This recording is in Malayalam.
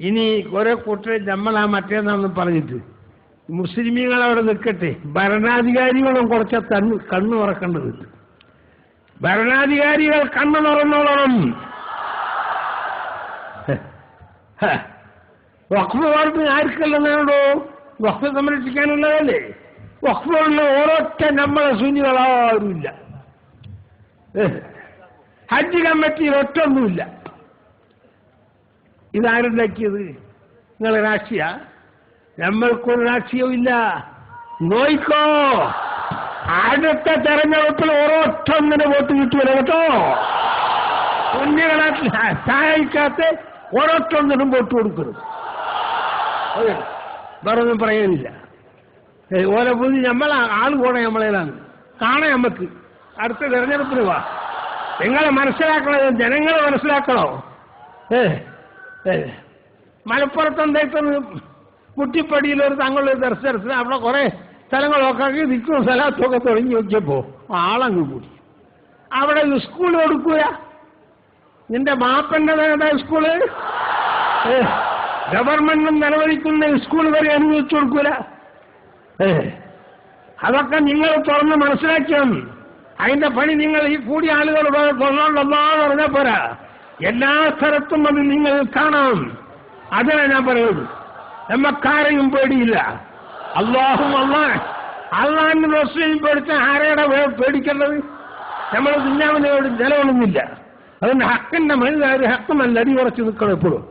ഇനി കുറെ കൂട്ടർ നമ്മളാ മറ്റേന്നാന്ന് പറഞ്ഞിട്ട് മുസ്ലിമീങ്ങൾ അവിടെ നിൽക്കട്ടെ, ഭരണാധികാരികളും കുറച്ച് കണ്ണു തുറക്കേണ്ടതുണ്ട്. ഭരണാധികാരികൾ കണ്ണു തുറന്നോളണം. വഖഫ് വാർഡ് ആർക്കല്ലെന്നാണോ? വഖഫ് സംരക്ഷിക്കാനുള്ളതല്ലേ? വഖഫുള്ള ഓരോറ്റ നമ്മളെ സുന്നികളാരുമില്ല. ഹജ്ജ് കമ്മിറ്റിയിൽ ഒറ്റൊന്നുമില്ല. ഇതാരുണ്ടാക്കിയത്? നിങ്ങളെ രാഷ്ട്രീയ? നമ്മൾക്കൊരു രാഷ്ട്രീയവും ഇല്ല. നോയിക്കോ, അടുത്ത തെരഞ്ഞെടുപ്പിൽ ഓരോറ്റൊന്നിന് വോട്ട് കിട്ടൂല കേട്ടോ. കുഞ്ഞുങ്ങളെ സഹായിക്കാത്ത ഓരോറ്റൊന്നിനും വോട്ട് കൊടുക്കരുത്. വേറൊന്നും പറയാനില്ല. ഓരോ പുതിയ നമ്മളെ ആൾ കൂടെ നമ്മളേലാണ് കാണാൻ. നമുക്ക് അടുത്ത തെരഞ്ഞെടുപ്പിന് വാ. നിങ്ങളെ മനസ്സിലാക്കണോ? ജനങ്ങളെ മനസ്സിലാക്കണോ? മലപ്പുറത്ത് എന്തായിട്ടൊന്ന് മുട്ടിപ്പടിയിലൊരു തങ്ങളൊരു ദർശനം അവിടെ കുറെ സ്ഥലങ്ങളൊക്കെ നിൽക്കുന്ന സ്ഥലത്തൊക്കെ തുടങ്ങി നോക്കിയപ്പോ ആളങ്ങ് കൂടി. അവിടെ സ്കൂൾ കൊടുക്കൂല. നിന്റെ മാപ്പൻ്റെതായ സ്കൂള് ഗവൺമെന്റും നിലവിളിക്കുന്ന സ്കൂൾ വരെ അനുവദിച്ചു കൊടുക്കൂല. അതൊക്കെ നിങ്ങൾ തുറന്ന് മനസ്സിലാക്കിയാണ്. അതിന്റെ പണി നിങ്ങൾ ഈ കൂടിയ ആളുകൾ തുറന്നോണ്ടെന്നാ പറഞ്ഞാൽ പോരാ, എല്ലാ സ്ഥലത്തും അത് നിങ്ങൾ കാണാം. അതിനാ ഞാൻ പറയുന്നത്. നമ്മക്കാരെയും പേടിയില്ല. അള്ളാഹിന്റെ റസൂലിനെ പേടിച്ച ആരെയുടെ പേടിക്കേണ്ടത്? നമ്മൾ ദുനിയാവിനോട് നിലകൊള്ളുന്നില്ല. അതുകൊണ്ട് ഹക്കിന്റെ മനുഷ്യർ ഹക്ക് നല്ല അടി ഉറച്ച് നിൽക്കണം എപ്പോഴും.